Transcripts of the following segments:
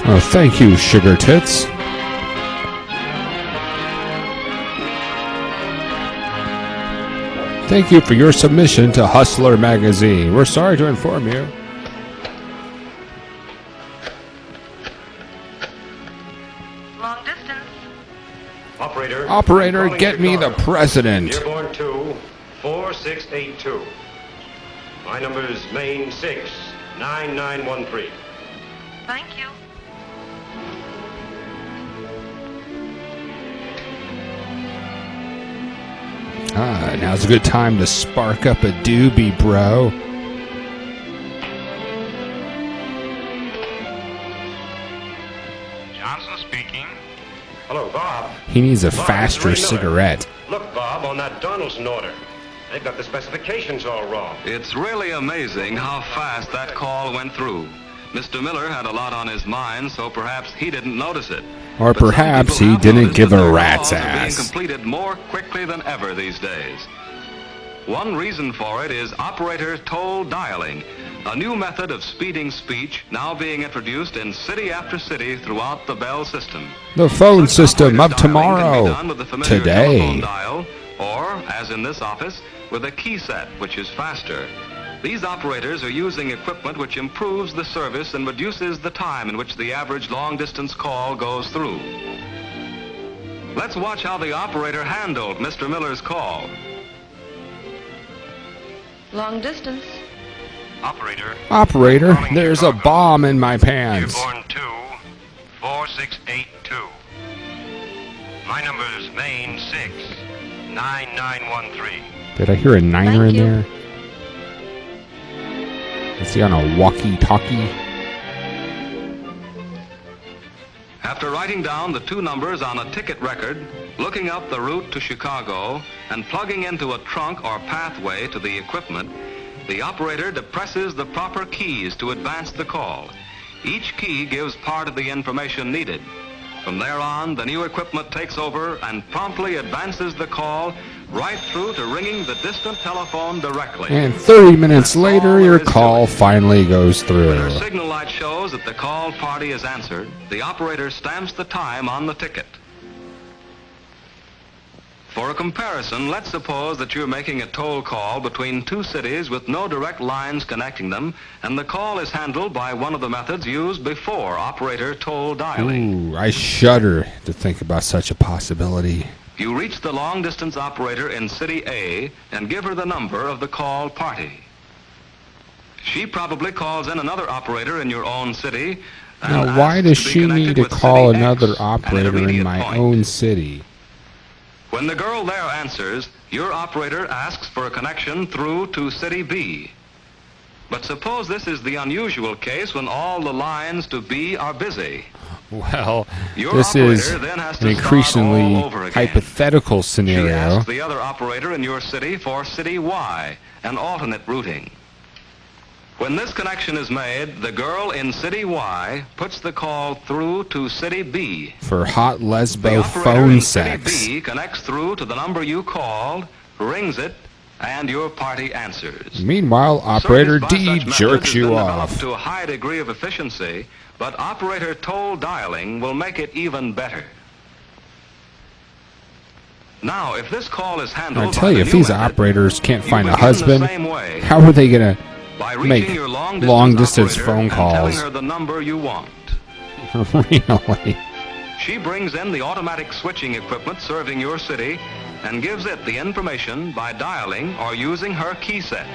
Oh, thank you, Sugar Tits. Thank you for your submission to Hustler Magazine. We're sorry to inform you. Long distance. Operator, get me the president. Dearborn 2, 4682. My number is Main 6, 9913. Thank you. Now's a good time to spark up a doobie, bro. Johnson speaking. Hello, Bob. He needs a Bob, faster it's Ray Miller. cigarette. Look, Bob, on that Donaldson order. They've got the specifications all wrong. It's really amazing how fast that call went through. Mr. Miller had a lot on his mind, so perhaps he didn't notice it. Or But some perhaps people he have didn't noticed give that a their rat's calls are being ass. completed more quickly than ever these days. One reason for it is operator toll dialing, a new method of speeding speech now being introduced in city after city throughout the Bell system. The phone Such system operator of dialing can be tomorrow. done with the familiar Today. telephone dial, or, as in this office, with a key set, which is faster. These operators are using equipment which improves the service and reduces the time in which the average long-distance call goes through. Let's watch how the operator handled Mr. Miller's call. Long distance. Operator, there's a bomb in my pants. Dearborn 2, 4682. My number is Main 6, 9913. Did I hear a niner in Thank you. there? Is he on a walkie-talkie? After writing down the two numbers on a ticket record, looking up the route to Chicago, and plugging into a trunk or pathway to the equipment, the operator depresses the proper keys to advance the call. Each key gives part of the information needed. From there on, the new equipment takes over and promptly advances the call right through to ringing the distant telephone directly. And 30 minutes later, your call finally goes When through. her signal light shows that the call party is answered, the operator stamps the time on the ticket. For a comparison, let's suppose that you're making a toll call between two cities with no direct lines connecting them, and the call is handled by one of the methods used before operator toll dialing. Ooh, I shudder to think about such a possibility. You reach the long-distance operator in City A and give her the number of the call party. She probably calls in another operator in your own city. And Now, why asks does to be she connected need to with call City another X, an operator in intermediate my point. own city? When the girl there answers, your operator asks for a connection through to City B. But suppose this is the unusual case when all the lines to B are busy. Well, Your this is operator then has an to start increasingly all over again. hypothetical She scenario. asks the other operator in your city for City Y, an alternate routing. When this connection is made, the girl in City Y puts the call through to City B. For hot The lesbo operator phone in sex. City B connects through to the number you called, rings it, and your party answers. Meanwhile, Operator Service by D such methods jerks has you been off. developed to a high degree of efficiency, but operator toll dialing will make it even better. Now, if this call is handled I tell by you, the if new these method, operators can't you find a begin the husband, same way, how are they going by to reaching make your long-distance operator phone and telling calls? her the number you want. Really? She brings in the automatic switching equipment serving your city and gives it the information by dialing or using her key set.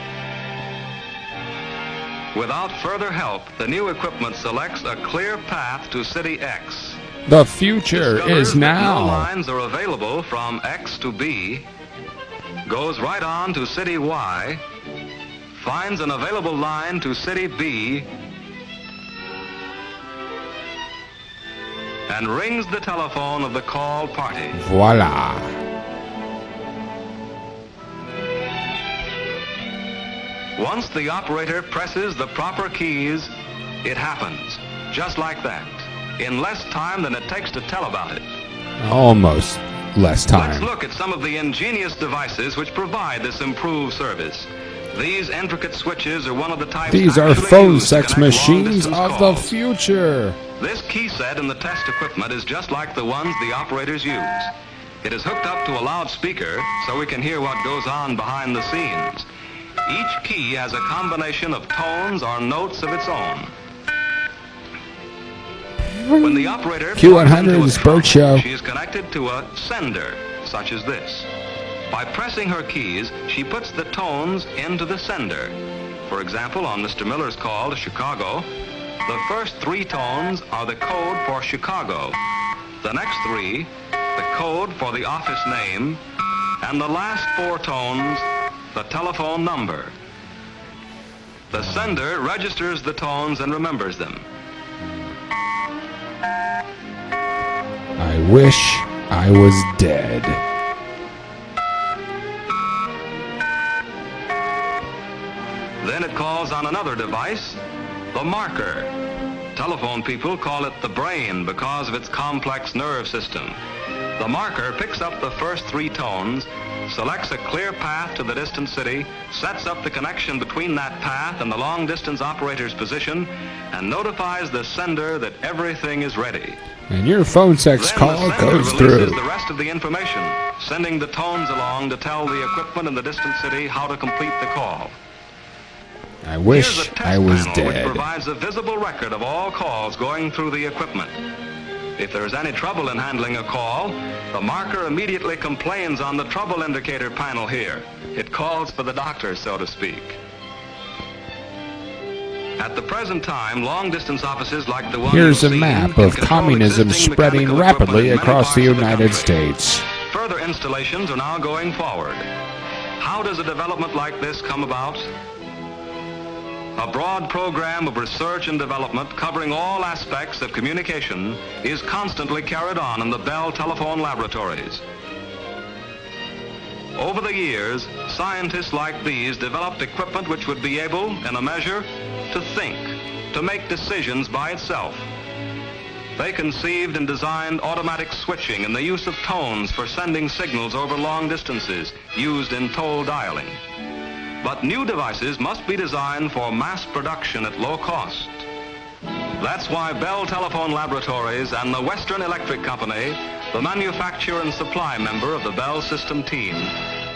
Without further help, the new equipment selects a clear path to City X. The future Discovers is that now. no lines are available from X to B, goes right on to City Y, finds an available line to City B, and rings the telephone of the call party. Voila. Once the operator presses the proper keys, it happens, just like that, in less time than it takes to tell about it. Almost less Let's time. look at some of the ingenious devices which provide this improved service. These intricate switches are one of the types These are actually phone used to sex connect machines long-distance of the calls. future. This key set in the test equipment is just like the ones the operators use. It is hooked up to a loudspeaker so we can hear what goes on behind the scenes. Each key has a combination of tones or notes of its own. When the operator plugs Q100 into a is Bert trunk, Show. she is connected to a sender, such as this. By pressing her keys, she puts the tones into the sender. For example, on Mr. Miller's call to Chicago, the first 3 tones are the code for Chicago. The next 3, the code for the office name, and the last 4 tones, the telephone number. The sender registers the tones and remembers them. I wish I was dead. Then it calls on another device, the marker. Telephone people call it the brain because of its complex nerve system. The marker picks up the first 3 tones, selects a clear path to the distant city, sets up the connection between that path and the long-distance operator's position, and notifies the sender that everything is ready. And your phone sex Then call the sender goes releases through. the rest of the information, sending the tones along to tell the equipment in the distant city how to complete the call. I Here's wish a test I was panel which dead. provides a visible record of all calls going through the equipment. If there is any trouble in handling a call, the marker immediately complains on the trouble indicator panel here. It calls for the doctor, so to speak. At the present time, long-distance offices like the one Here's a you've seen map can of control communism existing spreading mechanical rapidly equipment in many across the parts of United country. States. Further installations are now going forward. How does a development like this come about? A broad program of research and development covering all aspects of communication is constantly carried on in the Bell Telephone Laboratories. Over the years, scientists like these developed equipment which would be able, in a measure, to think, to make decisions by itself. They conceived and designed automatic switching and the use of tones for sending signals over long distances used in toll dialing. But new devices must be designed for mass production at low cost. That's why Bell Telephone Laboratories and the Western Electric Company, the manufacturer and supply member of the Bell System team,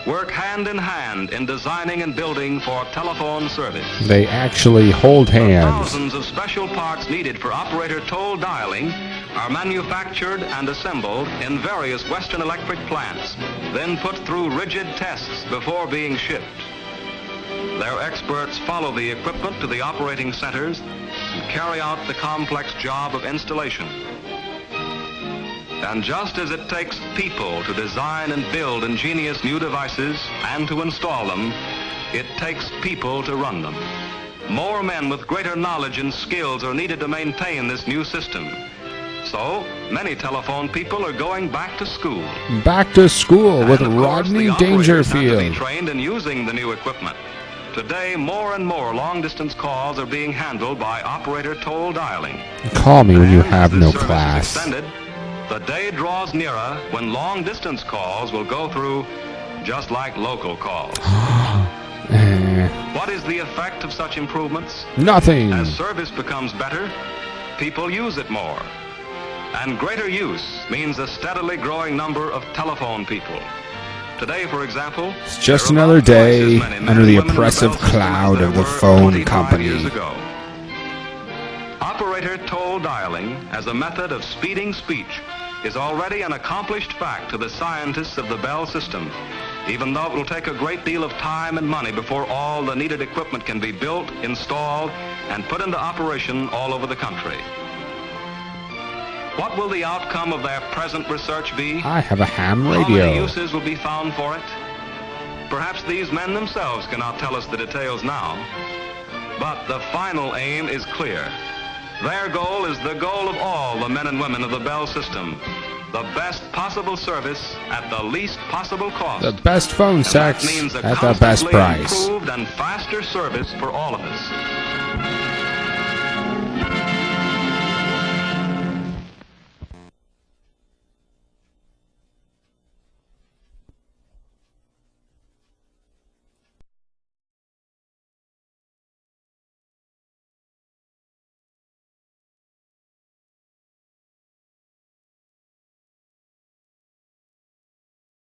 work hand in hand in designing and building for telephone service. They actually hold hands. Thousands of special parts needed for operator toll dialing are manufactured and assembled in various Western Electric plants, then put through rigid tests before being shipped. Their experts follow the equipment to the operating centers and carry out the complex job of installation. And just as it takes people to design and build ingenious new devices and to install them, it takes people to run them. More men with greater knowledge and skills are needed to maintain this new system. So, many telephone people are going back to school. Back to school with And of course, Rodney the operators have to be Dangerfield. trained in using the new equipment. Today, more and more long-distance calls are being handled by operator toll dialing. Call me when you And as have this no service is class. extended, the day draws nearer when long-distance calls will go through just like local calls. What is the effect of such improvements? Nothing. As service becomes better, people use it more. And greater use means a steadily growing number of telephone people. Today, for example, It's just there are another about twice as day many men under and the women in the oppressive Bell system as cloud there of the were phone 25 company. years ago. Operator toll dialing as a method of speeding speech is already an accomplished fact to the scientists of the Bell system, even though it will take a great deal of time and money before all the needed equipment can be built, installed, and put into operation all over the country. What will the outcome of their present research be? I have a ham How many radio. uses will be found for it? Perhaps these men themselves cannot tell us the details now. But the final aim is clear. Their goal is the goal of all the men and women of the Bell system. The best possible service at the least possible cost. The best phone And that sex means a at the best constantly price. improved and faster service for all of us.